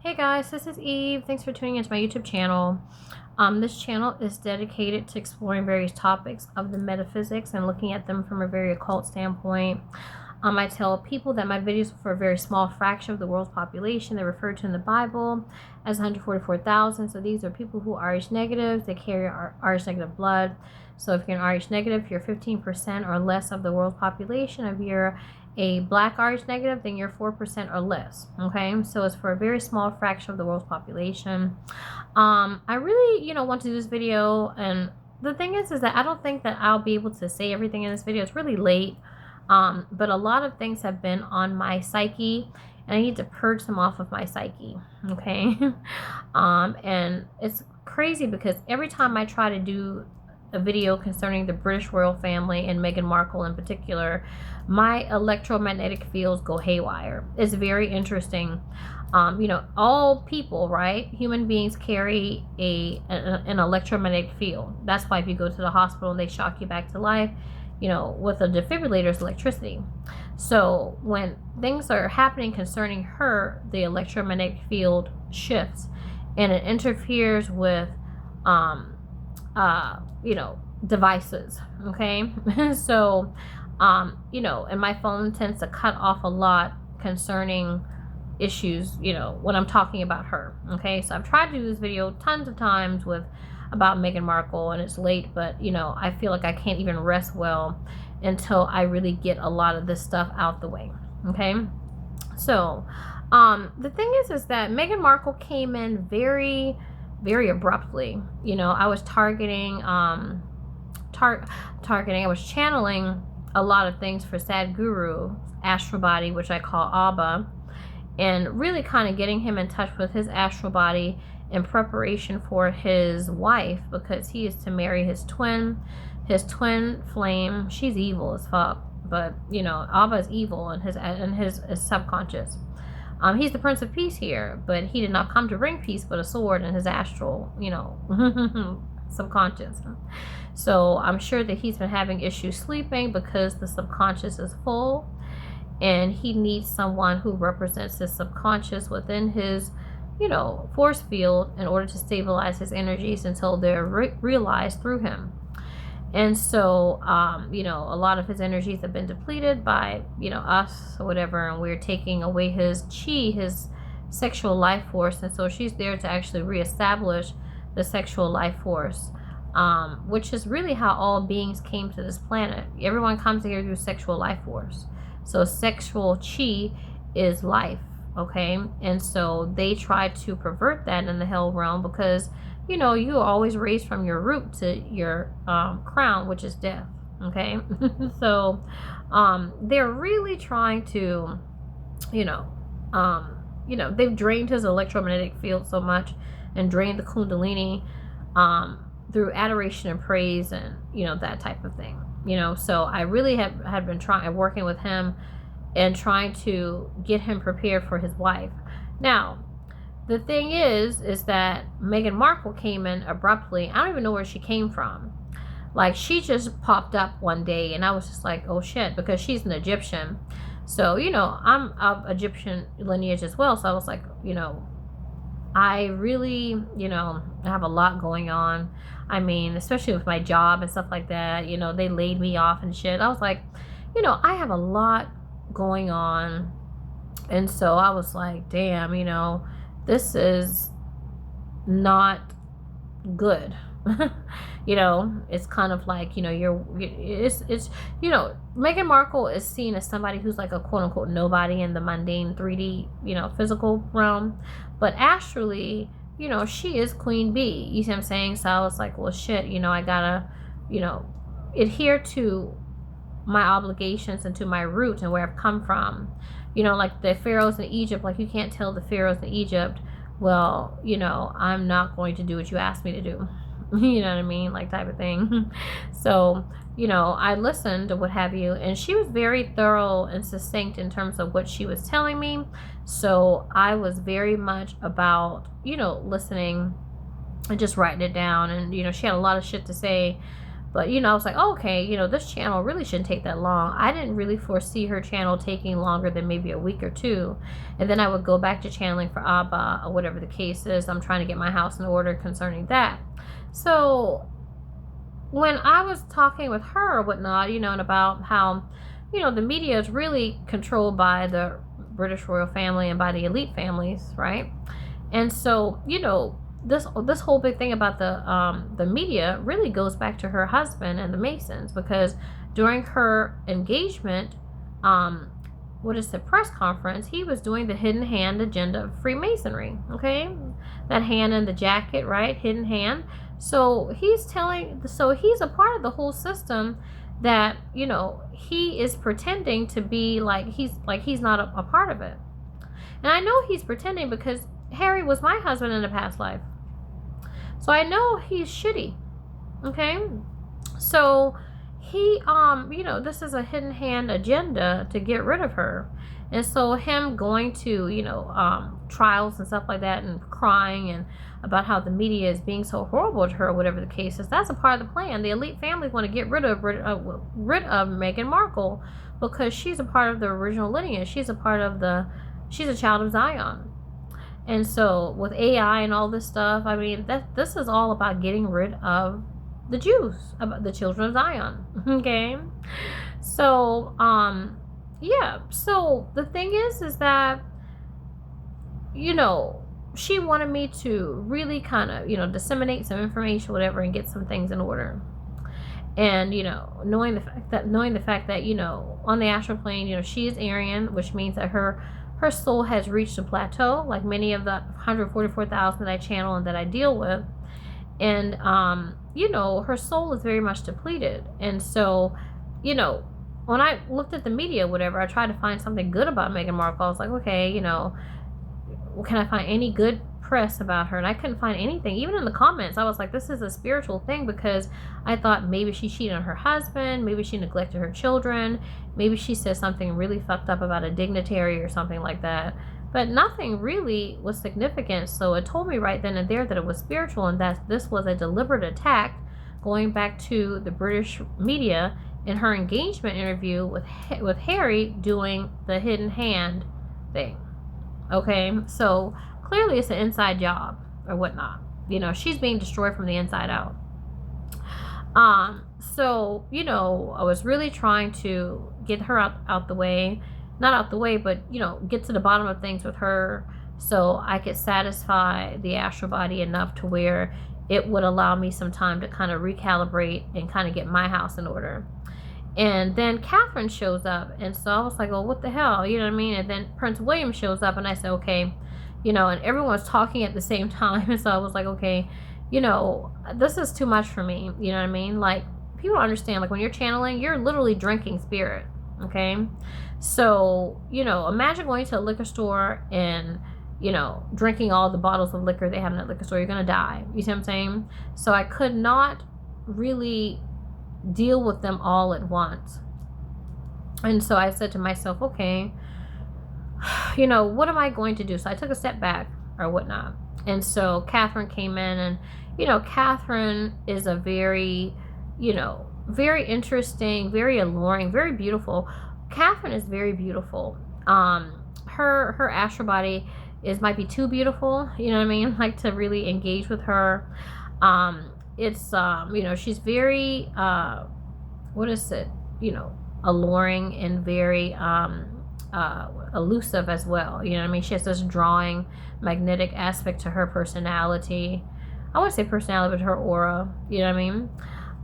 Hey guys, this is Eve. Thanks for tuning into my YouTube channel. This channel is dedicated to exploring various topics of the metaphysics and looking at them from a very occult standpoint. I tell people that my videos are for a very small fraction of the world's population. They're referred to in the Bible as 144,000. So these are people who are Rh negative. They carry Rh negative blood. So if you're an Rh negative, you're 15% or less of the world's population. If you're a black Rh negative, then you're 4% or less. Okay, so it's for a very small fraction of the world's population. I really, want to do this video, and the thing is that I don't think that I'll be able to say everything in this video. It's really late. But a lot of things have been on my psyche, and I need to purge them off of my psyche. Okay. And it's crazy because every time I try to do a video concerning the British royal family and Meghan Markle in particular, my electromagnetic fields go haywire. It's very interesting. All people, right? Human beings carry an electromagnetic field. That's why if you go to the hospital and they shock you back to life, with a defibrillator's electricity. So when things are happening concerning her, the electromagnetic field shifts and it interferes with, devices. Okay. So, and my phone tends to cut off a lot concerning issues, when I'm talking about her. Okay. So I've tried to do this video tons of times about Meghan Markle, and it's late, but I feel like I can't even rest well until I really get a lot of this stuff out the way. Okay. So the thing is that Meghan Markle came in very, very abruptly. I was targeting I was channeling a lot of things for Sadhguru, astral body, which I call Abba, and really kind of getting him in touch with his astral body in preparation for his wife, because he is to marry his twin flame. She's evil as fuck, but Abba is evil in his subconscious. He's the Prince of Peace here, but he did not come to bring peace but a sword in his astral, subconscious. So I'm sure that he's been having issues sleeping because the subconscious is full, and he needs someone who represents his subconscious within his force field in order to stabilize his energies until they're realized through him. And so, a lot of his energies have been depleted by, us or whatever, and we're taking away his chi, his sexual life force. And so she's there to actually reestablish the sexual life force, which is really how all beings came to this planet. Everyone comes here through sexual life force. So sexual chi is life. Okay, and so they try to pervert that in the hell realm because you are always raised from your root to your crown, which is death. Okay. So they're really trying to they've drained his electromagnetic field so much and drained the kundalini through adoration and praise and that type of thing. So I really had been working with him and trying to get him prepared for his wife. Now, the thing is that Meghan Markle came in abruptly. I don't even know where she came from. Like, she just popped up one day, and I was just like, oh shit, because she's an Egyptian. So, I'm of Egyptian lineage as well. So I was like, I really, have a lot going on. I mean, especially with my job and stuff like that, they laid me off and shit. I was like, I have a lot going on. And so I was like, damn, this is not good. It's kind of like, it's Meghan Markle is seen as somebody who's like a quote unquote nobody in the mundane 3D, physical realm, but astrally, she is Queen Bee. You see what I'm saying? So I was like, well, shit, I gotta, adhere to my obligations and to my roots and where I've come from. Like the pharaohs in Egypt, like you can't tell the pharaohs in Egypt, well, I'm not going to do what you asked me to do. You know what I mean? Like, type of thing. So, I listened to what have you, and she was very thorough and succinct in terms of what she was telling me. So I was very much about, listening and just writing it down. And, she had a lot of shit to say, But, I was like, oh, okay, this channel really shouldn't take that long. I didn't really foresee her channel taking longer than maybe a week or two. And then I would go back to channeling for Abba or whatever the case is. I'm trying to get my house in order concerning that. So when I was talking with her or whatnot, and about how, the media is really controlled by the British royal family and by the elite families, right? And so, this whole big thing about the media really goes back to her husband and the Masons, because during her engagement, press conference, he was doing the hidden hand agenda of Freemasonry. Okay, that hand in the jacket, right? Hidden hand. So he's a part of the whole system that he is pretending to be like he's not a part of it. And I know he's pretending because Harry was my husband in a past life. So I know he's shitty. Okay? So he, this is a hidden hand agenda to get rid of her. And so him going to, trials and stuff like that and crying and about how the media is being so horrible to her or whatever the case is, that's a part of the plan. The elite families want to get rid of Meghan Markle because she's a part of the original lineage. She's a child of Zion. And so with AI and all this stuff, I mean, this is all about getting rid of the Jews, about the children of Zion. Okay? So, yeah. So the thing is that, she wanted me to really kind of, disseminate some information, whatever, and get some things in order. And, knowing the fact that, on the astral plane, she is Aryan, which means that her soul has reached a plateau, like many of the 144,000 that I channel and that I deal with. And, her soul is very much depleted. And so, when I looked at the media, whatever, I tried to find something good about Meghan Markle. I was like, okay, can I find any good press about her? And I couldn't find anything. Even in the comments, I was like, this is a spiritual thing, because I thought maybe she cheated on her husband, maybe she neglected her children, maybe she said something really fucked up about a dignitary or something like that. But nothing really was significant. So it told me right then and there that it was spiritual, and that this was a deliberate attack, going back to the British media in her engagement interview with Harry doing the hidden hand thing. Okay, so clearly it's an inside job or whatnot. She's being destroyed from the inside out. So, I was really trying to get her out the way. Not out the way, but, get to the bottom of things with her so I could satisfy the astral body enough to where it would allow me some time to kind of recalibrate and kind of get my house in order. And then Catherine shows up, and so I was like, well, what the hell, you know what I mean? And then Prince William shows up, and I said, okay, and everyone's talking at the same time, and so I was like, okay, this is too much for me, you know what I mean? Like, people don't understand, like, when you're channeling, you're literally drinking spirit, okay? So, imagine going to a liquor store and, drinking all the bottles of liquor they have in that liquor store. You're going to die, you see what I'm saying? So I could not really deal with them all at once. And so I said to myself, okay, what am I going to do? So I took a step back or whatnot. And so Catherine came in, and, Catherine is a very, very interesting, very alluring, very beautiful. Catherine is very beautiful. Her astral body might be too beautiful, you know what I mean? Like, to really engage with her. It's, she's very, alluring and very, elusive as well. You know what I mean? She has this drawing, magnetic aspect to her personality. I wouldn't say personality, but her aura. You know what I mean?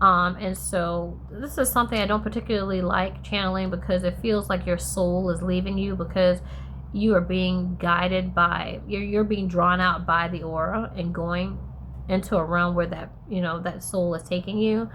And so this is something I don't particularly like channeling, because it feels like your soul is leaving you, because you are being guided by, you're being drawn out by the aura and going into a realm where that, that soul is taking you.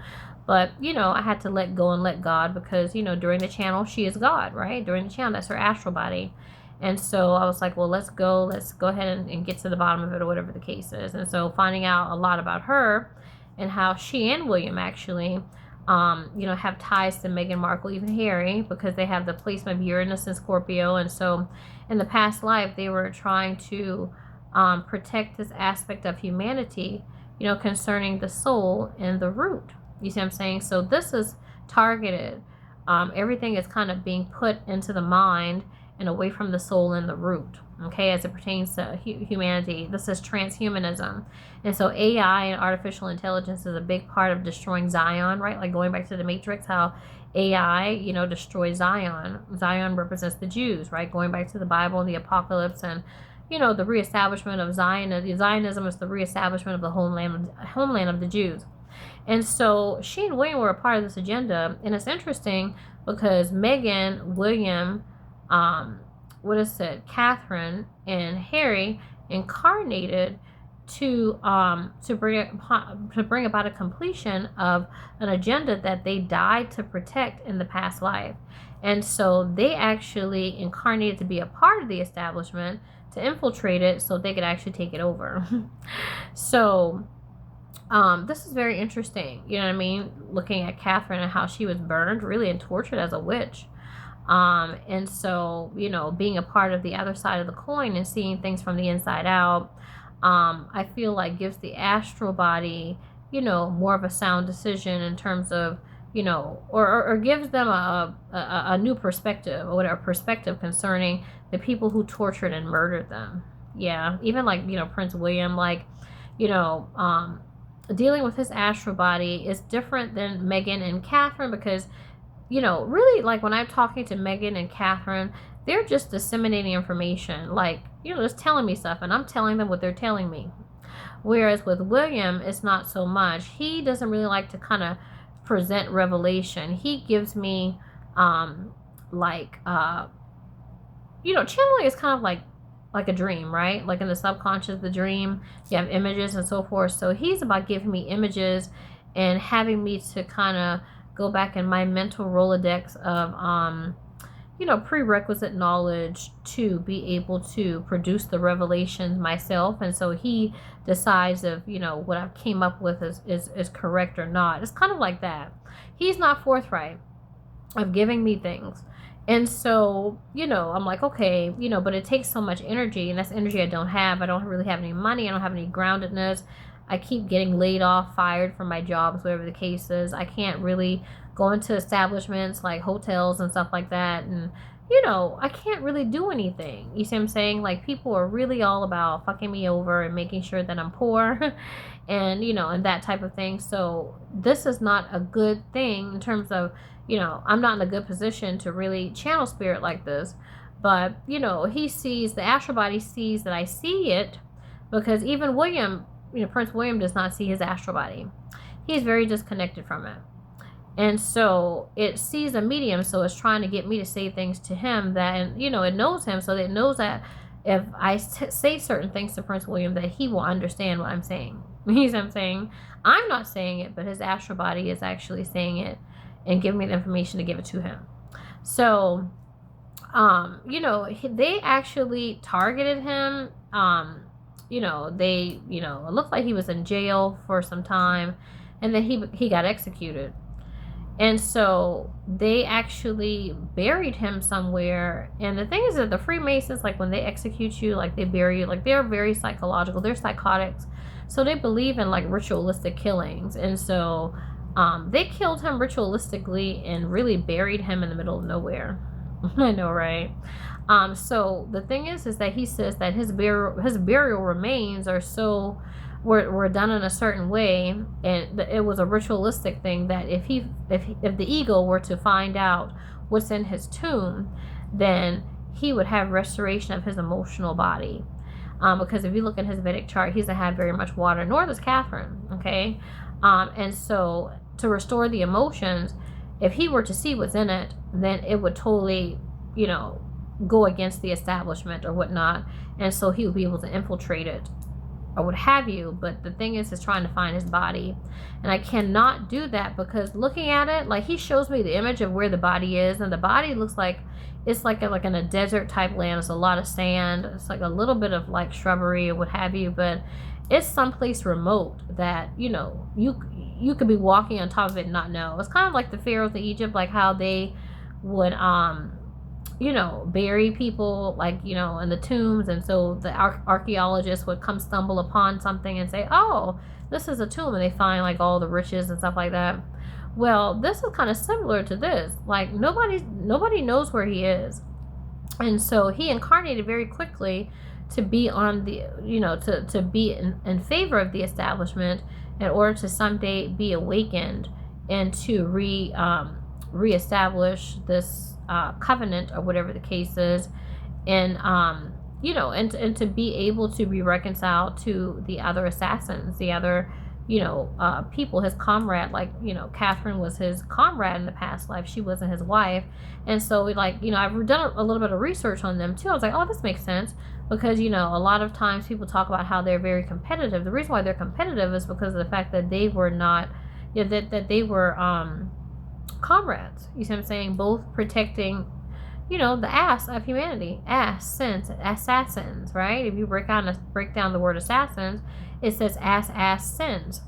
But, I had to let go and let God, because, during the channel, she is God, right? During the channel, that's her astral body. And so I was like, well, let's go ahead and get to the bottom of it, or whatever the case is. And so finding out a lot about her and how she and William actually, have ties to Meghan Markle, even Harry, because they have the placement of Uranus in Scorpio. And so in the past life, they were trying to protect this aspect of humanity, concerning the soul and the root. You see what I'm saying? So this is targeted. Everything is kind of being put into the mind and away from the soul and the root, okay, as it pertains to humanity. This is transhumanism. And so AI and artificial intelligence is a big part of destroying Zion, right? Like going back to the Matrix, how AI, you know, destroys Zion. Zion represents the Jews, right? Going back to the Bible and the apocalypse, and you know, the reestablishment of Zion. Zionism is the reestablishment of the homeland of the Jews. And so she and William were a part of this agenda. And it's interesting because Meghan, William, Catherine, and Harry incarnated to bring about a completion of an agenda that they died to protect in the past life. And so they actually incarnated to be a part of the establishment, to infiltrate it so they could actually take it over. So this is very interesting, you know what I mean, looking at Catherine and how she was burned really and tortured as a witch. And so, you know, being a part of the other side of the coin and seeing things from the inside out, I feel like gives the astral body, you know, more of a sound decision in terms of, you know, or gives them a new perspective, or whatever perspective concerning the people who tortured and murdered them. Yeah, even like, you know, Prince William, like, you know, dealing with his astral body is different than Meghan and Catherine, because, you know, really, like when I'm talking to Meghan and Catherine, they're just disseminating information, like, you know, just telling me stuff, and I'm telling them what they're telling me. Whereas with William, it's not so much. He doesn't really like to kind of present revelation. He gives me, you know, channeling is kind of like a dream, right? Like in the subconscious, the dream, you have images and so forth. So he's about giving me images and having me to kind of go back in my mental Rolodex of, you know, prerequisite knowledge to be able to produce the revelations myself. And so he decides if, you know, what I came up with is correct or not. It's kind of like that. He's not forthright of giving me things. And so, you know, I'm like, okay, you know, but it takes so much energy, and that's energy I don't have. I don't really have any money. I don't have any groundedness. I keep getting laid off, fired from my jobs, whatever the case is. I can't really go into establishments like hotels and stuff like that. And, you know, I can't really do anything. You see what I'm saying? Like, people are really all about fucking me over and making sure that I'm poor and, you know, and that type of thing. So this is not a good thing in terms of, you know, I'm not in a good position to really channel spirit like this. But, you know, he sees, the astral body sees that I see it, because even William, you know, Prince William does not see his astral body. He's very disconnected from it. And so it sees a medium, so it's trying to get me to say things to him that, and, you know, it knows him, so that it knows that if I say certain things to Prince William, that he will understand what I'm saying. You know what I'm saying? I'm not saying it, but his astral body is actually saying it and giving me the information to give it to him. So, you know, they actually targeted him. You know, they, you know, it looked like he was in jail for some time, and then he got executed. And so they actually buried him somewhere. And the thing is that the Freemasons, like when they execute you, like they bury you, like they're very psychological, they're psychotics. So they believe in like ritualistic killings. And so they killed him ritualistically and really buried him in the middle of nowhere. I know, right? So the thing is that he says that his burial remains are so were done in a certain way, and it was a ritualistic thing, that if the eagle were to find out what's in his tomb, then he would have restoration of his emotional body. Because if you look at his Vedic chart, he doesn't have very much water, nor does Catherine. Okay, and so to restore the emotions, if he were to see what's in it, then it would totally, you know, go against the establishment or whatnot, and so he would be able to infiltrate it or what have you. But the thing is trying to find his body, and I cannot do that, because looking at it, like, he shows me the image of where the body is, and the body looks like it's like in a desert type land. It's a lot of sand, it's like a little bit of like shrubbery or what have you, but it's someplace remote that, you know, you could be walking on top of it and not know. It's kind of like the pharaohs of Egypt, like how they would bury people, like, in the tombs. And so the archaeologists would come stumble upon something and say, oh, this is a tomb, and they find like all the riches and stuff like that. Well, this is kind of similar to this. Like, nobody knows where he is. And so he incarnated very quickly to be on the, to be in favor of the establishment, in order to someday be awakened and to reestablish this covenant, or whatever the case is. And and to be able to be reconciled to the other assassins, the other people, his comrade. Like, Catherine was his comrade in the past life. She wasn't his wife. And so, like, I've done a little bit of research on them too. I was like, oh, this makes sense, because a lot of times people talk about how they're very competitive. The reason why they're competitive is because of the fact that they were not, that they were comrades. You see what I'm saying? Both protecting, the ass of humanity. Assassins, right? If you break down the word assassins, it says sins.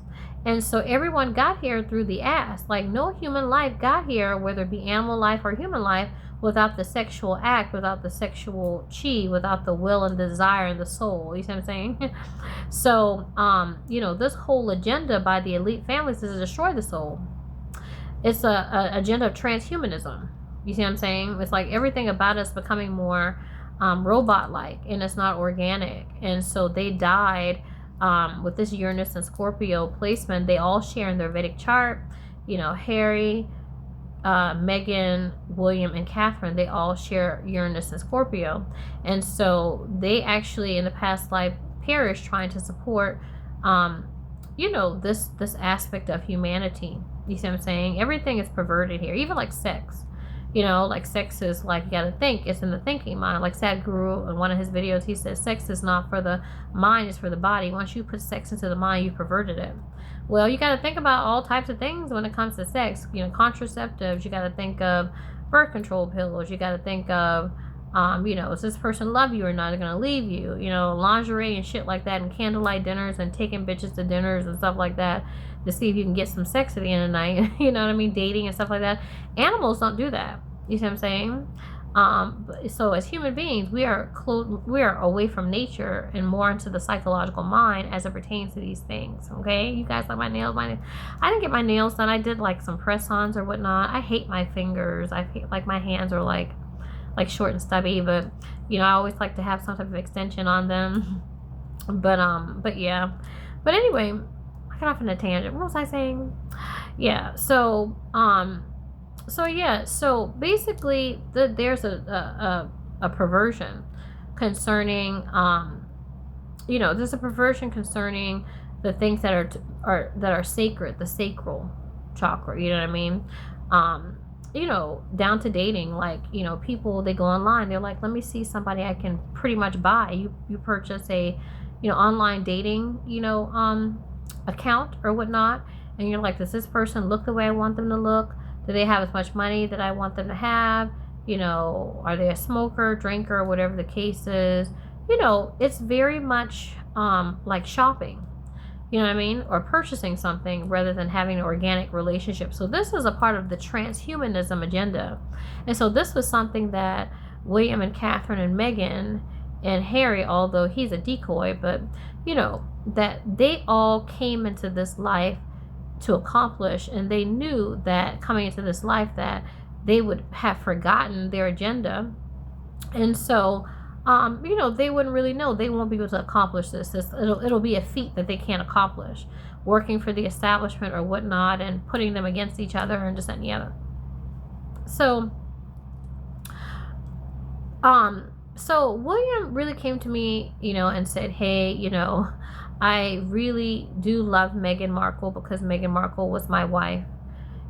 And so everyone got here through the ass. Like, no human life got here, whether it be animal life or human life, without the sexual act, without the sexual chi, without the will and desire and the soul. You see what I'm saying? So, this whole agenda by the elite families is to destroy the soul. It's a agenda of transhumanism. You see what I'm saying? It's like everything about us becoming more robot-like, and it's not organic. And so they died with this Uranus and Scorpio placement. They all share in their Vedic chart. Harry, Meghan, William, and Catherine, they all share Uranus and Scorpio. And so they actually, in the past life, perished trying to support, this aspect of humanity. You see what I'm saying? Everything is perverted here, even like sex. Like sex is like, you gotta think, it's in the thinking mind. Like Sadhguru, in one of his videos, he says sex is not for the mind, it's for the body. Once you put sex into the mind, you perverted it. Well, you gotta think about all types of things when it comes to sex. Contraceptives, you gotta think of birth control pills, you gotta think of, does this person love you or not? They're gonna leave you, lingerie and shit like that, and candlelight dinners, and taking bitches to dinners and stuff like that, to see if you can get some sex at the end of the night. You know what I mean? Dating and stuff like that. Animals don't do that. You see what I'm saying? So as human beings, we are away from nature and more into the psychological mind as it pertains to these things. Okay, you guys like my nails? I didn't get my nails done. I did like some press-ons or whatnot. I hate my fingers. I hate, like, my hands are like short and stubby, but I always like to have some type of extension on them. But yeah. But anyway, I got off on a tangent. What was I saying? Yeah. So so basically there's a perversion concerning there's a perversion concerning the things that are sacred, the sacral chakra. You know what I mean? Down to dating. Like, people, they go online, they're like, let me see somebody I can pretty much buy. You purchase a online dating account or whatnot, and you're like, does this person look the way I want them to look? Do they have as much money that I want them to have? Are they a smoker, drinker, whatever the case is? It's very much like shopping. You know what I mean? Or purchasing something rather than having an organic relationship. So this is a part of the transhumanism agenda. And so this was something that William and Catherine and Meghan and Harry, although he's a decoy, but that they all came into this life to accomplish, and they knew that coming into this life that they would have forgotten their agenda. And so they wouldn't really know. They won't be able to accomplish this. It'll be a feat that they can't accomplish, working for the establishment or whatnot, and putting them against each other and just that and the other. So William really came to me, and said, hey, I really do love Meghan Markle, because Meghan Markle was my wife,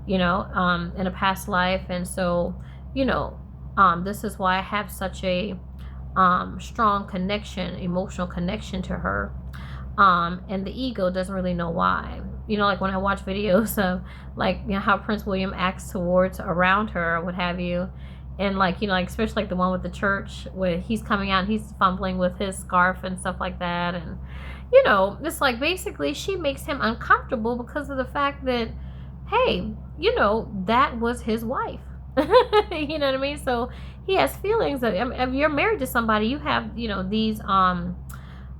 in a past life. And so, this is why I have such a strong connection, emotional connection to her. And the ego doesn't really know why. Like when I watch videos of like, how Prince William acts around her or what have you. And like, especially like the one with the church where he's coming out and he's fumbling with his scarf and stuff like that. And, it's like basically she makes him uncomfortable because of the fact that, hey, that was his wife. You know what I mean? So he has feelings that, I mean, if you're married to somebody, you have, these,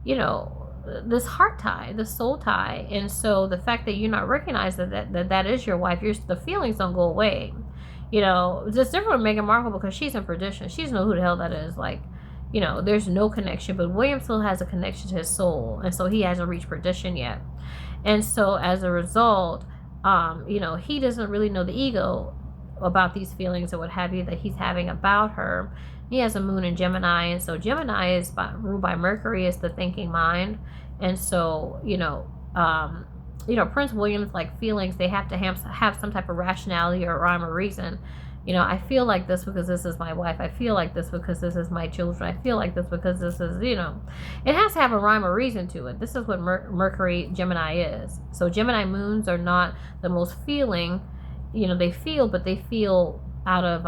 you know, this heart tie, this soul tie. And so the fact that you're not recognizing that is your wife, the feelings don't go away. It's just different with Meghan Markle because she's in perdition. She doesn't know who the hell that is. Like, there's no connection, but William still has a connection to his soul. And so he hasn't reached perdition yet. And so as a result, he doesn't really know the ego about these feelings or what have you that he's having about her. He has a moon in Gemini, and so Gemini is ruled by Mercury, is the thinking mind. And so Prince William's like feelings, they have to have some type of rationality or rhyme or reason. I feel like this because this is my wife. I feel like this because this is my children. I feel like this because this is, it has to have a rhyme or reason to it. This is what Mercury Gemini is. So Gemini moons are not the most feeling, they feel, but they feel out of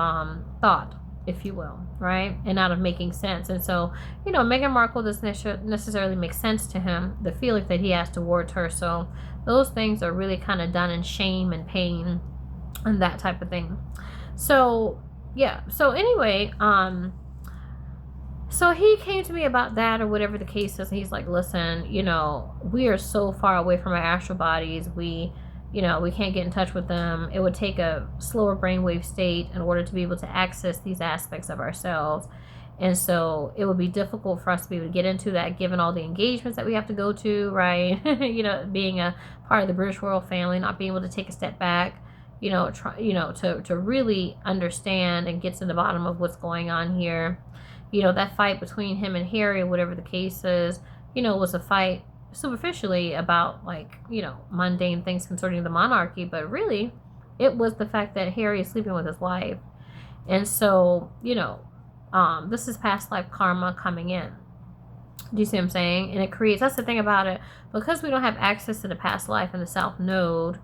thought, if you will, right? And out of making sense. And so, Meghan Markle doesn't necessarily make sense to him, the feelings that he has towards her. So those things are really kind of done in shame and pain and that type of thing. So, yeah. So anyway, so he came to me about that or whatever the case is. And he's like, listen, we are so far away from our astral bodies. We can't get in touch with them. It would take a slower brainwave state in order to be able to access these aspects of ourselves. And so it would be difficult for us to be able to get into that given all the engagements that we have to go to, right? Being a part of the British royal family, not being able to take a step back, to really understand and get to the bottom of what's going on here. That fight between him and Harry, whatever the case is, was a fight superficially about mundane things concerning the monarchy, but really it was the fact that Harry is sleeping with his wife. And so this is past life karma coming in. Do you see what I'm saying? And it creates, that's the thing about it, because we don't have access to the past life in the South Node,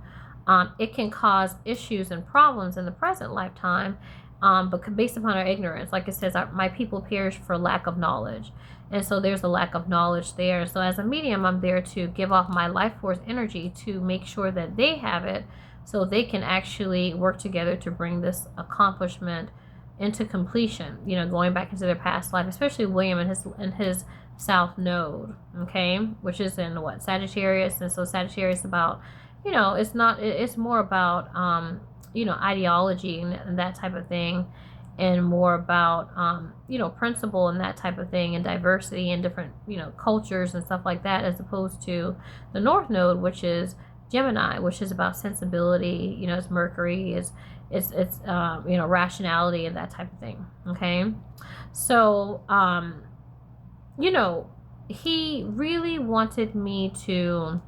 it can cause issues and problems in the present lifetime, but based upon our ignorance. Like it says, my people perish for lack of knowledge. And so there's a lack of knowledge there. So as a medium, I'm there to give off my life force energy to make sure that they have it so they can actually work together to bring this accomplishment into completion, going back into their past life, especially William and his South Node, okay, which is in Sagittarius. And so Sagittarius about, it's more about, ideology and that type of thing, and more about, principle and that type of thing, and diversity and different, cultures and stuff like that, as opposed to the North Node, which is Gemini, which is about sensibility, it's Mercury, it's rationality and that type of thing, okay? So, he really wanted me to,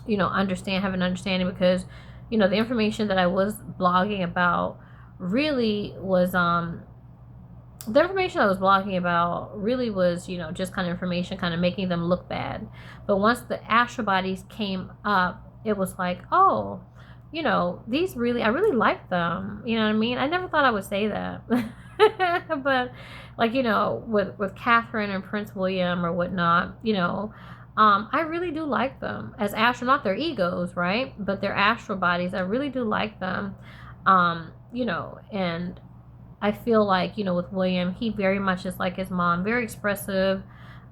have an understanding, because, the information that I was blogging about really was, the information I was blogging about really was, just kind of information kind of making them look bad. But once the astral bodies came up, it was like, oh, these really, I really like them. You know what I mean? I never thought I would say that. But with Catherine and Prince William or whatnot, I really do like them as astral, not their egos, right? But their astral bodies. I really do like them. And I feel like, with William, he very much is like his mom, very expressive,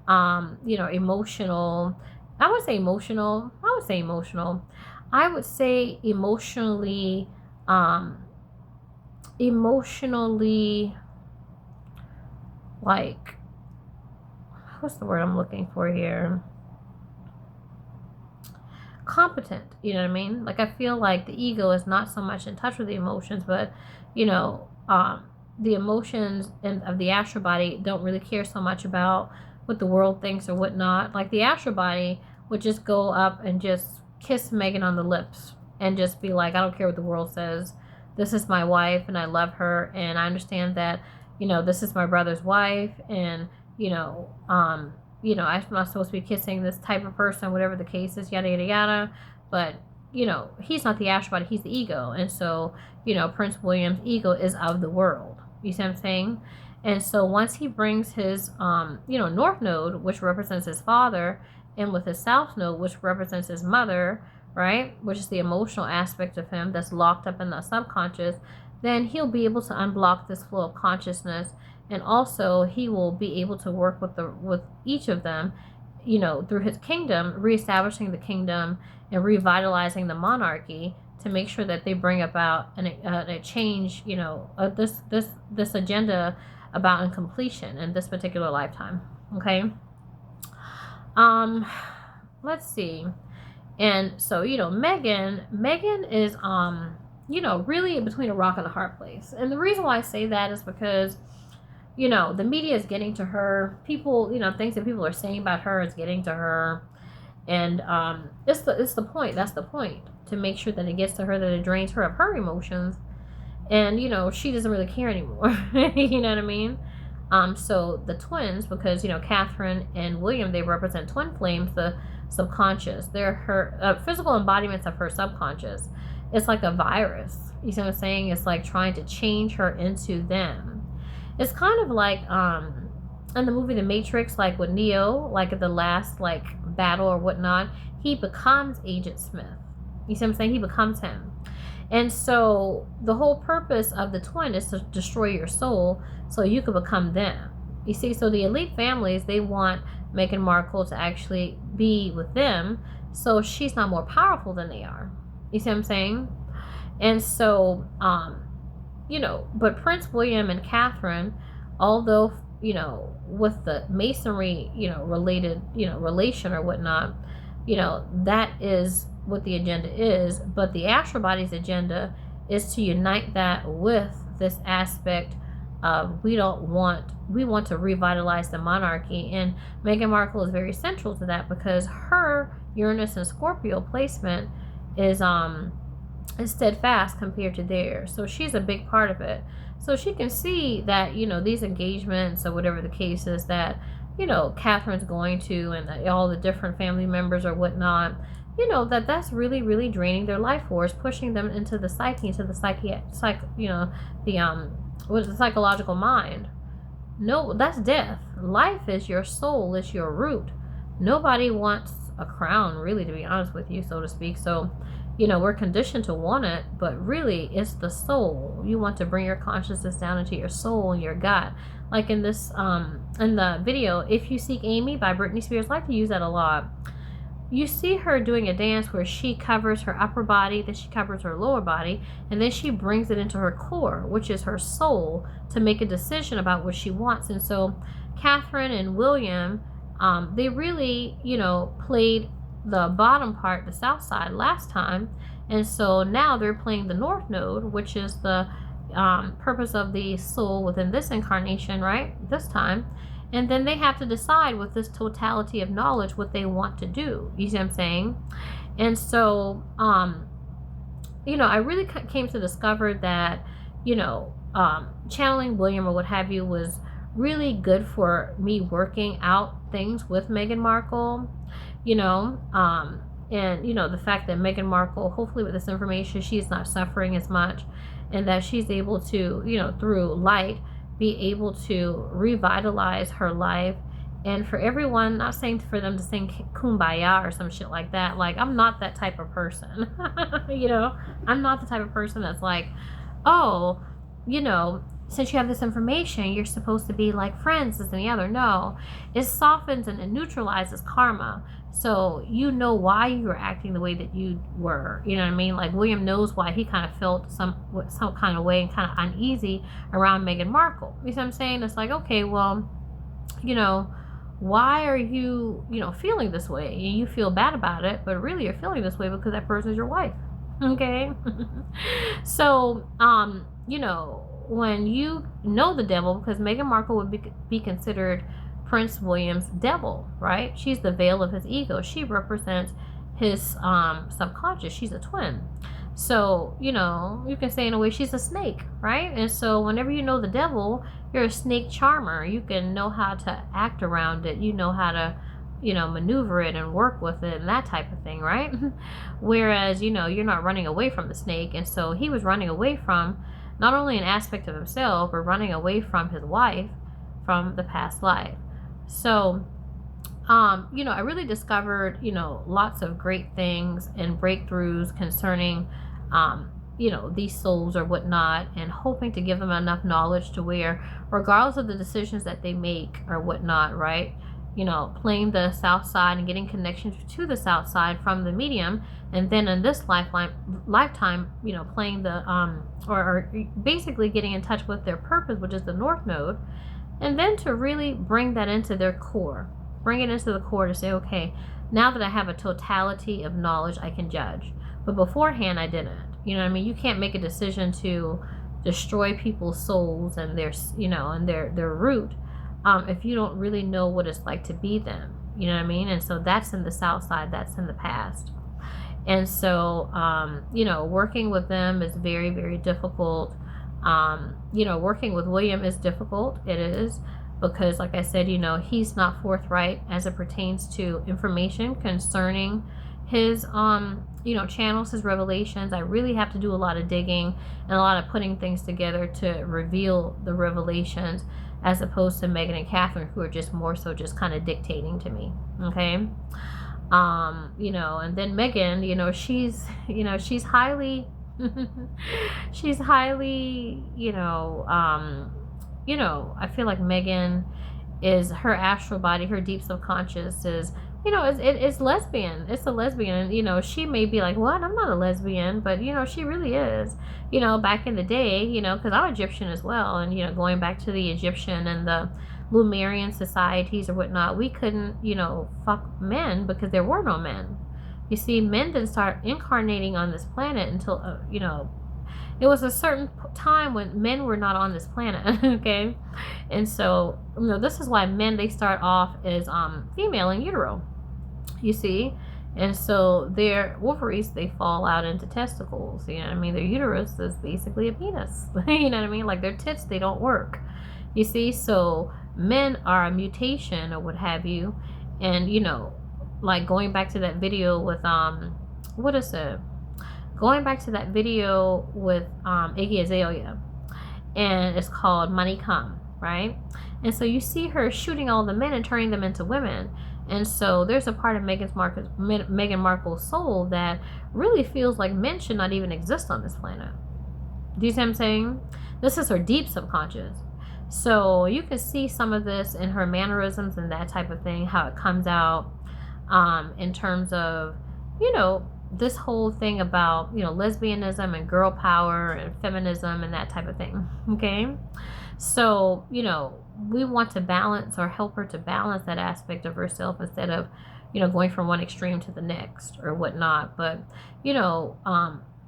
emotional. I would say emotional. I would say emotionally, like, what's the word I'm looking for here? Competent, you know what I mean? Like, I feel like the ego is not so much in touch with the emotions, but, the emotions of the astral body don't really care so much about what the world thinks or whatnot. Like, the astral body would just go up and just kiss Meghan on the lips and just be like, I don't care what the world says. This is my wife and I love her, and I understand that, this is my brother's wife, and, I'm not supposed to be kissing this type of person, whatever the case is, yada, yada, yada. But, he's not the astral body, he's the ego. And so, Prince William's ego is of the world. You see what I'm saying? And so once he brings his, North Node, which represents his father, and with his South Node, which represents his mother, right, which is the emotional aspect of him that's locked up in the subconscious, then he'll be able to unblock this flow of consciousness, and also he will be able to work with each of them, through his kingdom, reestablishing the kingdom and revitalizing the monarchy to make sure that they bring about a change, this agenda about incompletion in this particular lifetime. Okay. Let's see. And so, Meghan is, really between a rock and a hard place. And the reason why I say that is because, the media is getting to her. People, things that people are saying about her is getting to her. And it's the point. That's the point. To make sure that it gets to her, that it drains her of her emotions. And, she doesn't really care anymore. You know what I mean? So the twins, because, Catherine and William, they represent twin flames, the subconscious. They're her physical embodiments of her subconscious. It's like a virus. You see what I'm saying? It's like trying to change her into them. It's kind of like in the movie The Matrix, like with Neo, like at the last battle or whatnot, he becomes Agent Smith. You see what I'm saying? He becomes him. And so the whole purpose of the twin is to destroy your soul so you can become them. You see, so the elite families, they want Meghan Markle to actually be with them so she's not more powerful than they are. You see what I'm saying? And so, but Prince William and Catherine, although, with the masonry, related, relation or whatnot, that is what the agenda is. But the astral body's agenda is to unite that with this aspect of we want to revitalize the monarchy. And Meghan Markle is very central to that because her Uranus and Scorpio placement is steadfast compared to theirs. So she's a big part of it. So she can see that, these engagements or whatever the case is that, Catherine's going to, and all the different family members or whatnot, that's really, really draining their life force, pushing them into the psyche, into the the psychological mind. No, that's death. Life is your soul, it's your root. Nobody wants a crown, really, to be honest with you, so to speak. So, we're conditioned to want it, but really it's the soul. You want to bring your consciousness down into your soul and your gut. Like in this, in the video, If You Seek Amy by Britney Spears, I like to use that a lot. You see her doing a dance where she covers her upper body, then she covers her lower body, and then she brings it into her core, which is her soul, to make a decision about what she wants. And so Catherine and William, they really, played the bottom part, the south side, last time. And so now they're playing the north node, which is the purpose of the soul within this incarnation, right? This time. And then they have to decide with this totality of knowledge what they want to do. You see what I'm saying? And so, I really came to discover that, channeling William or what have you was really good for me working out things with Meghan Markle, and, the fact that Meghan Markle, hopefully with this information, she's not suffering as much, and that she's able to, through light, be able to revitalize her life. And for everyone, not saying for them to sing Kumbaya or some shit like that. Like, I'm not that type of person. I'm not the type of person that's like, oh, since you have this information, you're supposed to be like friends, this and the other. No, it softens and it neutralizes karma. So you know why you were acting the way that you were. You know what I mean? Like William knows why he kind of felt some kind of way and kind of uneasy around Meghan Markle. You see what I'm saying? It's like, okay, well, why are you, feeling this way? And you feel bad about it, but really you're feeling this way because that person is your wife. Okay? So, when you know the devil, because Meghan Markle would be considered Prince William's devil, right? She's the veil of his ego. She represents his subconscious. She's a twin. So, you can say in a way she's a snake, right? And so whenever you know the devil, you're a snake charmer. You can know how to act around it. You know how to, maneuver it and work with it and that type of thing, right? Whereas, you're not running away from the snake. And so he was running away from not only an aspect of himself, but running away from his wife from the past life. So, I really discovered, lots of great things and breakthroughs concerning, these souls or whatnot, and hoping to give them enough knowledge to where, regardless of the decisions that they make or whatnot, right? Playing the south side and getting connections to the south side from the medium, and then in this lifetime, playing the or basically getting in touch with their purpose, which is the north node, and then to really bring that into their core, bring it into the core to say, okay, now that I have a totality of knowledge, I can judge. But beforehand, I didn't. You know what I mean? You can't make a decision to destroy people's souls and their, and their root, if you don't really know what it's like to be them. You know what I mean? And so that's in the south side, that's in the past. And so, working with them is very, very difficult. Working with William is difficult. It is, because like I said, he's not forthright as it pertains to information concerning his, channels, his revelations. I really have to do a lot of digging and a lot of putting things together to reveal the revelations, as opposed to Meghan and Catherine, who are just more so just kind of dictating to me. Okay. And then Meghan, she's highly, she's highly, I feel like Meghan is, her astral body, her deep subconscious is, it's lesbian. It's a lesbian. She may be like, what? I'm not a lesbian. But, she really is. Back in the day, because I'm Egyptian as well. And, going back to the Egyptian and the Lemurian societies or whatnot, we couldn't, fuck men because there were no men. You see, men didn't start incarnating on this planet until, it was a certain time when men were not on this planet. Okay. And so, this is why men, they start off as female in utero. You see, and so their ovaries, they fall out into testicles. You know what I mean? Their uterus is basically a penis. You know what I mean? Like their tits, they don't work. You see, so men are a mutation or what have you, and like going back to that video with what is it? Going back to that video with Iggy Azalea, and it's called Money Come, right? And so you see her shooting all the men and turning them into women. And so there's a part of Meghan Markle's soul that really feels like men should not even exist on this planet. Do you see what I'm saying? This is her deep subconscious. So you can see some of this in her mannerisms and that type of thing, how it comes out in terms of, this whole thing about, lesbianism and girl power and feminism and that type of thing. Okay. So, we want to balance, or help her to balance that aspect of herself, instead of, going from one extreme to the next or whatnot. But,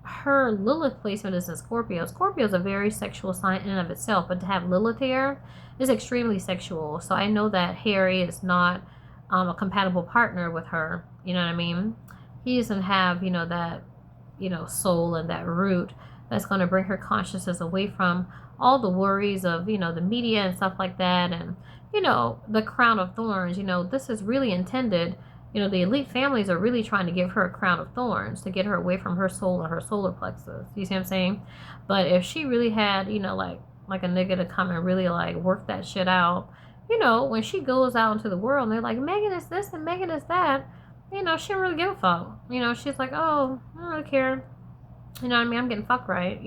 her Lilith placement is in Scorpio. Scorpio is a very sexual sign in and of itself, but to have Lilith here is extremely sexual. So I know that Harry is not a compatible partner with her. You know what I mean? He doesn't have, that, soul and that root that's going to bring her consciousness away from all the worries of, the media and stuff like that. And, the crown of thorns, this is really intended. The elite families are really trying to give her a crown of thorns to get her away from her soul and her solar plexus. You see what I'm saying? But if she really had, like a nigga to come and really like work that shit out, when she goes out into the world and they're like, Meghan is this and Meghan is that, she don't really give a fuck. She's like, oh, I don't really care. You know what I mean? I'm getting fucked right.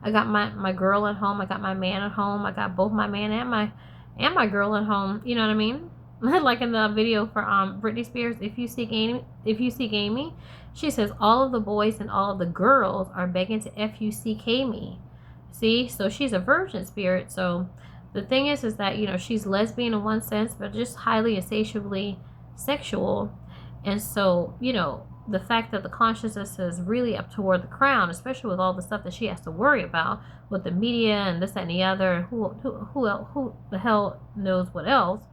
I got my girl at home. I got my man at home. I got both my man and my girl at home. You know what I mean? Like in the video for Britney Spears, if you seek Amy, she says all of the boys and all of the girls are begging to F-U-C-K me. See, so she's a virgin spirit. So the thing is that she's lesbian in one sense, but just highly insatiably sexual. And so the fact that the consciousness is really up toward the crown, especially with all the stuff that she has to worry about with the media and this, that, and the other, who the hell knows what else,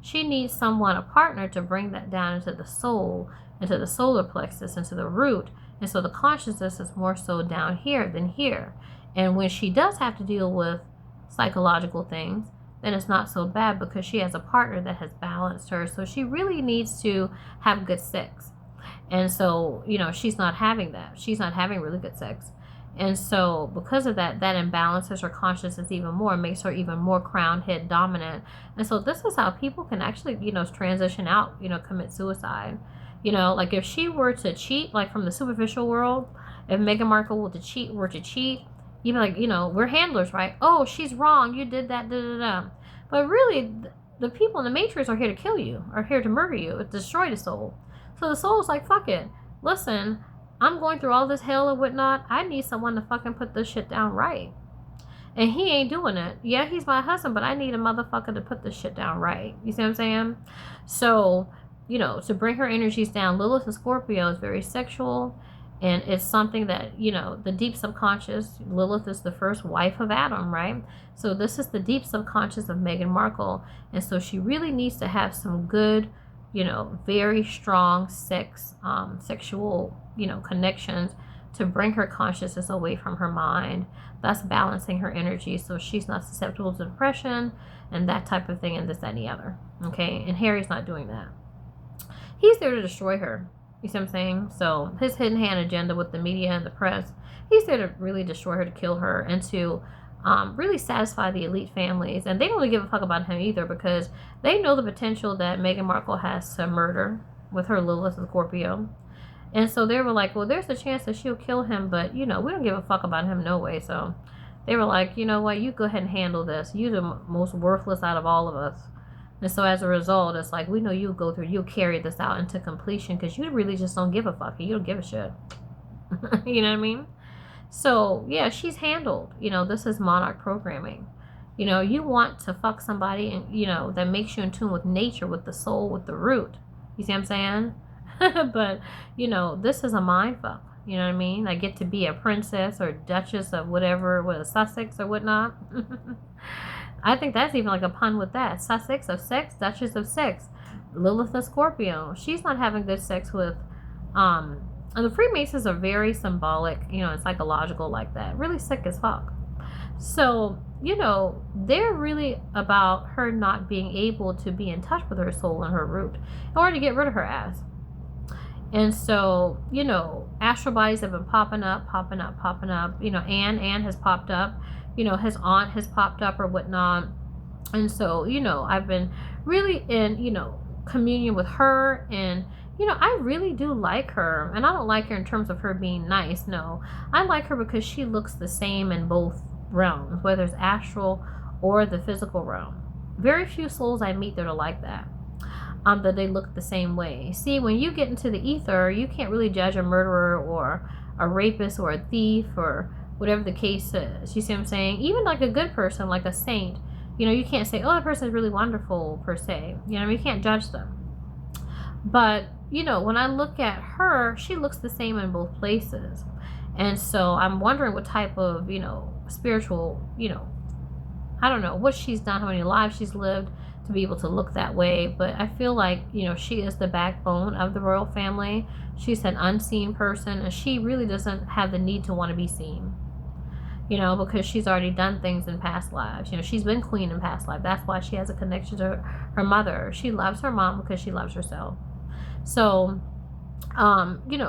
she needs someone, a partner, to bring that down into the soul, into the solar plexus, into the root. And so the consciousness is more so down here than here. And when she does have to deal with psychological things, then it's not so bad because she has a partner that has balanced her. So she really needs to have good sex. And so, she's not having that. She's not having really good sex. And so because of that, that imbalances her consciousness even more, makes her even more crown head dominant. And so this is how people can actually, transition out, commit suicide. Like if she were to cheat, like from the superficial world, If Meghan Markle were to cheat, you'd be like, we're handlers, right? Oh, she's wrong. You did that, da da da. But really, the people in the Matrix are here to kill you, are here to murder you, to destroy the soul. So the soul's like, fuck it. Listen, I'm going through all this hell and whatnot. I need someone to fucking put this shit down right. And he ain't doing it. Yeah, he's my husband, but I need a motherfucker to put this shit down right. You see what I'm saying? So, to bring her energies down, Lilith and Scorpio is very sexual. And it's something that, the deep subconscious, Lilith is the first wife of Adam, right? So this is the deep subconscious of Meghan Markle. And so she really needs to have some good, very strong sexual, connections to bring her consciousness away from her mind. Thus balancing her energy so she's not susceptible to depression and that type of thing and this, that, and the other. Okay? And Harry's not doing that. He's there to destroy her. You see what I'm saying? So his hidden hand agenda with the media and the press, he's there to really destroy her, to kill her, and to really satisfy the elite families. And they don't really give a fuck about him either, because they know the potential that Meghan Markle has to murder with her Lilith and Scorpio. And so they were like, well, there's a chance that she'll kill him, but, we don't give a fuck about him no way. So they were like, you know what, you go ahead and handle this. You're the most worthless out of all of us. And so as a result, it's like, we know you'll carry this out into completion, because you really just don't give a fuck. You don't give a shit. You know what I mean? So, yeah, she's handled. This is monarch programming. You want to fuck somebody, and that makes you in tune with nature, with the soul, with the root. You see what I'm saying? But, this is a mind fuck. You know what I mean? I get to be a princess or duchess of whatever, with a Sussex or whatnot. I think that's even like a pun with that. Sussex of sex, Duchess of sex. Lilith of Scorpio. She's not having good sex with, and the Freemasons are very symbolic, and psychological like that. Really sick as fuck. So, they're really about her not being able to be in touch with her soul and her root in order to get rid of her ass. And so, astral bodies have been popping up. Anne has popped up. His aunt has popped up or whatnot. And so, I've been really in, communion with her. And, I really do like her. And I don't like her in terms of her being nice. No, I like her because she looks the same in both realms, whether it's astral or the physical realm. Very few souls I meet that are like that. That they look the same way. See, when you get into the ether, you can't really judge a murderer or a rapist or a thief or whatever the case is. You see what I'm saying? Even like a good person, like a saint, you can't say, oh, that person is really wonderful per se. You can't judge them. But, when I look at her, she looks the same in both places. And so I'm wondering what type of, spiritual, I don't know what she's done, how many lives she's lived to be able to look that way. But I feel like, she is the backbone of the royal family. She's an unseen person, and she really doesn't have the need to want to be seen. Because she's already done things in past lives. She's been queen in past life. That's why she has a connection to her mother. She loves her mom because she loves herself. So,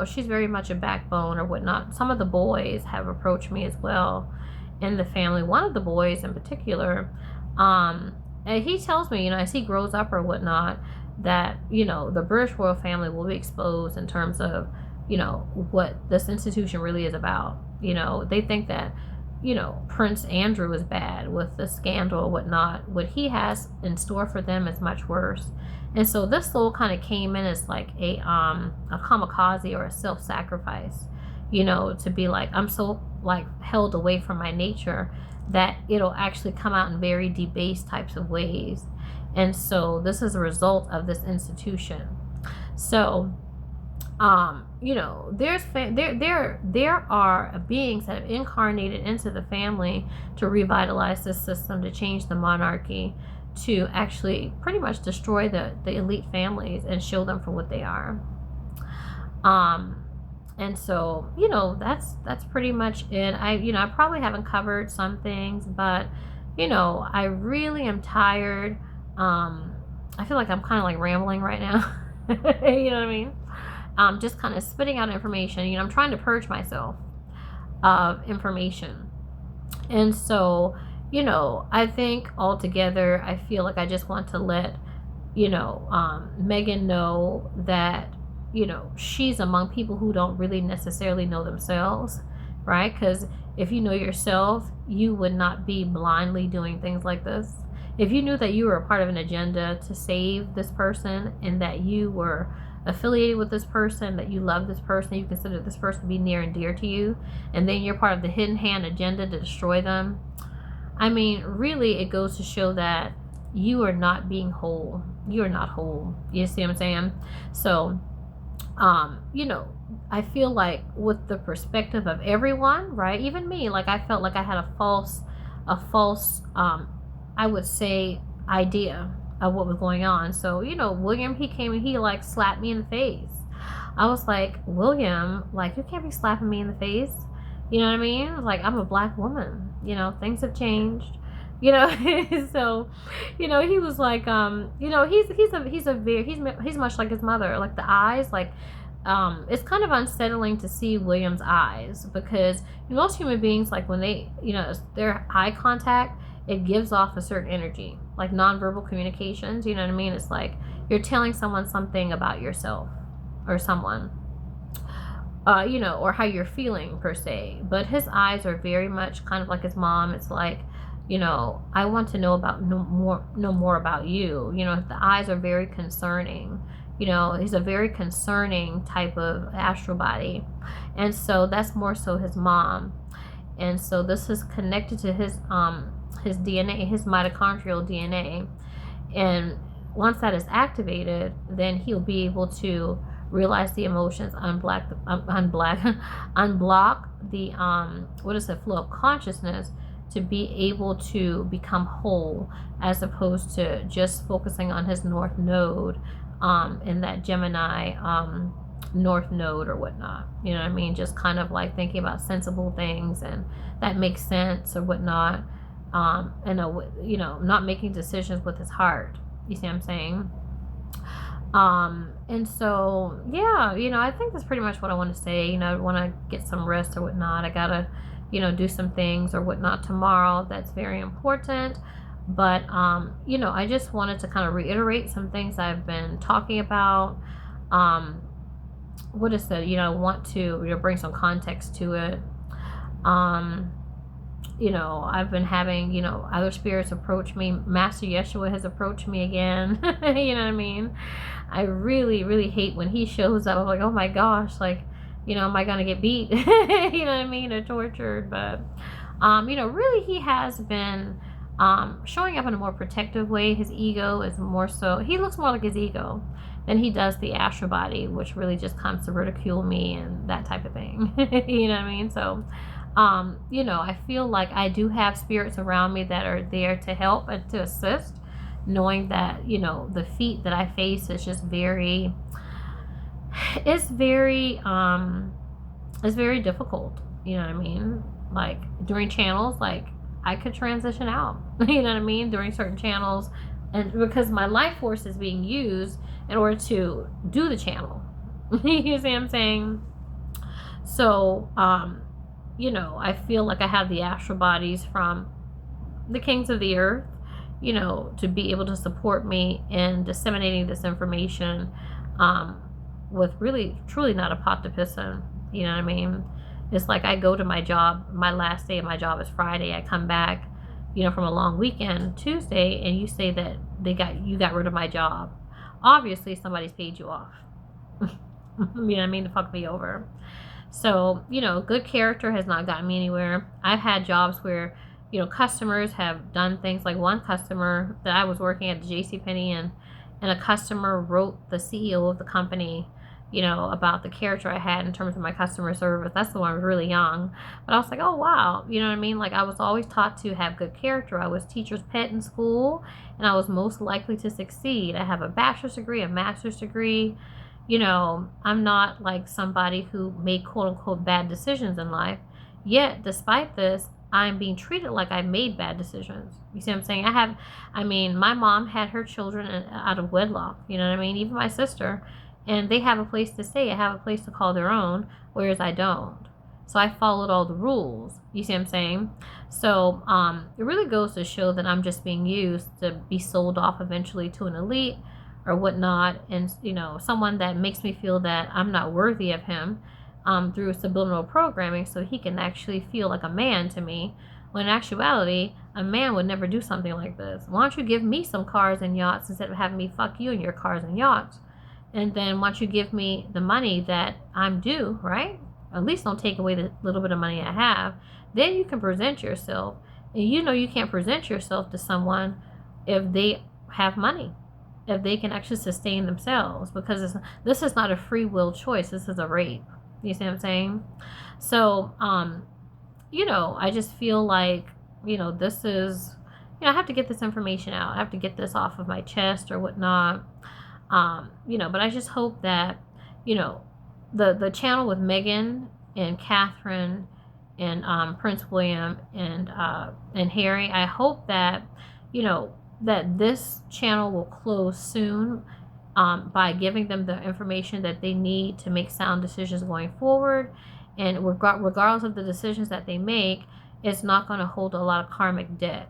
she's very much a backbone or whatnot. Some of the boys have approached me as well in the family. One of the boys in particular, and he tells me, as he grows up or whatnot, that, the British royal family will be exposed in terms of, what this institution really is about. They think that, Prince Andrew is bad with the scandal or whatnot. What he has in store for them is much worse. And so this soul kind of came in as like a kamikaze or a self-sacrifice, to be like, I'm so like held away from my nature that it'll actually come out in very debased types of ways. And so this is a result of this institution. So, there are beings that have incarnated into the family to revitalize this system, to change the monarchy, to actually pretty much destroy the elite families and show them for what they are. And so, that's pretty much it. I probably haven't covered some things, but, I really am tired. I feel like I'm kind of like rambling right now. You know what I mean? Just kind of spitting out information. I'm trying to purge myself of information. And so, I think altogether, I feel like I just want to let, Meghan know that, she's among people who don't really necessarily know themselves, right? Because if you know yourself, you would not be blindly doing things like this. If you knew that you were a part of an agenda to save this person, and that you were affiliated with this person, that you love this person, you consider this person to be near and dear to you, and then you're part of the hidden hand agenda to destroy them, I mean, really, it goes to show that you are not being whole. You are not whole. You see what I'm saying? So, I feel like with the perspective of everyone, right? Even me, like I felt like I had a false, I would say, idea of what was going on. So, William, he came and he like slapped me in the face. I was like, William, like, you can't be slapping me in the face. You know what I mean? Like, I'm a black woman. Things have changed. So, he was like, he's much like his mother. Like the eyes, like, it's kind of unsettling to see William's eyes, because most human beings, like when they, their eye contact, it gives off a certain energy, like nonverbal communications. You know what I mean? It's like you're telling someone something about yourself or someone, or how you're feeling per se. But his eyes are very much kind of like his mom. It's like, I want to know more about you. The eyes are very concerning. He's a very concerning type of astral body. And so that's more so his mom. And so this is connected to his DNA, his mitochondrial DNA. And once that is activated, then he'll be able to realize the emotions, unblock the flow of consciousness, to be able to become whole, as opposed to just focusing on his north node, in that Gemini north node or whatnot. You know what I mean? Just kind of like thinking about sensible things and that makes sense or whatnot. And not making decisions with his heart. You see what I'm saying? And so, yeah, I think that's pretty much what I want to say. I want to get some rest or whatnot. I gotta, do some things or whatnot tomorrow. That's very important. But, I just wanted to kind of reiterate some things I've been talking about. What is it? I want to, bring some context to it. I've been having, other spirits approach me. Master Yeshua has approached me again. You know what I mean? I really, really hate when he shows up. I'm like, oh my gosh, like, am I going to get beat? You know what I mean? Or tortured. But, really he has been showing up in a more protective way. His ego is more so, he looks more like his ego than he does the astral body, which really just comes to ridicule me and that type of thing. You know what I mean? So, I feel like I do have spirits around me that are there to help and to assist, knowing that, the feat that I face is just very difficult. You know what I mean? Like during channels, like I could transition out, you know what I mean? During certain channels, and because my life force is being used in order to do the channel. You see what I'm saying? So, I feel like I have the astral bodies from the kings of the earth, to be able to support me in disseminating this information, with really, truly not a pot to piss in. You know what I mean? It's like I go to my job, my last day of my job is Friday. I come back, from a long weekend, Tuesday, and you say that you got rid of my job. Obviously, somebody's paid you off. You know what I mean? To fuck me over. So, good character has not gotten me anywhere. I've had jobs where, customers have done things, like one customer that I was working at the JCPenney and a customer wrote the CEO of the company, about the character I had in terms of my customer service. That's the one I was really young. But I was like, oh, wow. You know what I mean? Like, I was always taught to have good character. I was teacher's pet in school, and I was most likely to succeed. I have a bachelor's degree, a master's degree. I'm not like somebody who made quote-unquote bad decisions in life. Yet, despite this, I'm being treated like I made bad decisions. You see what I'm saying? My mom had her children out of wedlock. You know what I mean? Even my sister. And they have a place to stay. I have a place to call their own, whereas I don't. So I followed all the rules. You see what I'm saying? So it really goes to show that I'm just being used to be sold off eventually to an elite, or whatnot, and someone that makes me feel that I'm not worthy of him, through subliminal programming, so he can actually feel like a man to me, when in actuality a man would never do something like this. Why don't you give me some cars and yachts instead of having me fuck you in your cars and yachts? And then why don't you give me the money that I'm due, right? At least don't take away the little bit of money I have. Then you can present yourself. And you can't present yourself to someone if they have money, if they can actually sustain themselves, because this is not a free will choice. This is a rape. You see what I'm saying? So, I just feel like, this is, I have to get this information out. I have to get this off of my chest or whatnot. But I just hope that, the channel with Meghan and Catherine and Prince William and Harry, I hope that, that this channel will close soon, by giving them the information that they need to make sound decisions going forward. And regardless of the decisions that they make, it's not going to hold a lot of karmic debt.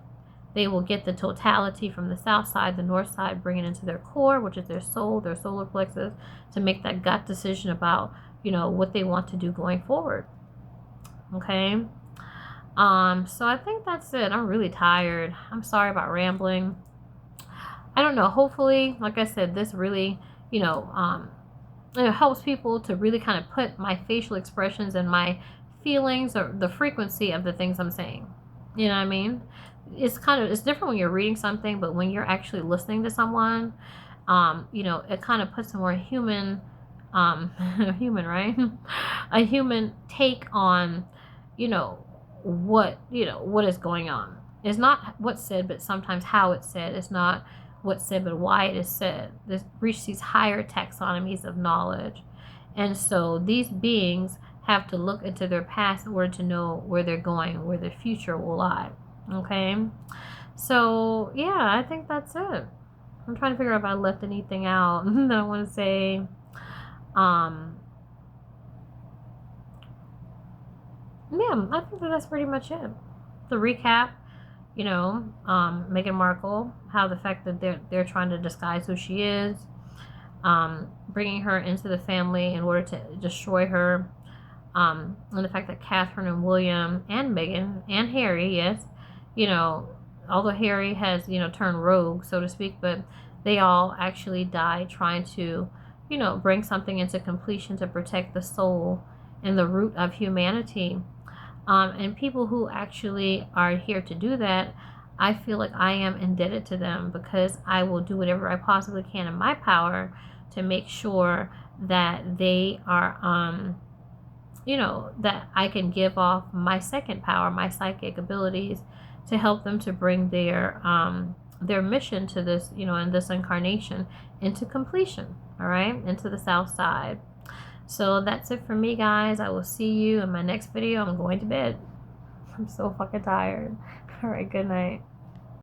They will get the totality from the south side, the north side, bring it into their core, which is their soul, their solar plexus, to make that gut decision about, what they want to do going forward. Okay? So I think that's it. I'm really tired. I'm sorry about rambling. I don't know. Hopefully, like I said, this really, it helps people to really kind of put my facial expressions and my feelings, or the frequency of the things I'm saying. You know what I mean? It's different when you're reading something, but when you're actually listening to someone, it kind of puts a more human, right? A human take on, what is going on. It's not what's said, but sometimes how it's said. It's not what's said, but why it is said. This reach these higher taxonomies of knowledge. And so these beings have to look into their past in order to know where they're going, where their future will lie. Okay? So, yeah, I think that's it. I'm trying to figure out if I left anything out that I want to say. Yeah, I think that's pretty much it. The recap, Meghan Markle, how the fact that they're trying to disguise who she is, bringing her into the family in order to destroy her, and the fact that Catherine and William and Meghan and Harry, yes, although Harry has, turned rogue, so to speak, but they all actually died trying to, bring something into completion to protect the soul and the root of humanity. And people who actually are here to do that, I feel like I am indebted to them, because I will do whatever I possibly can in my power to make sure that they are, that I can give off my second power, my psychic abilities, to help them to bring their mission to this, in this incarnation, into completion, all right, into the south side. So that's it for me, guys. I will see you in my next video. I'm going to bed. I'm so fucking tired. All right, good night.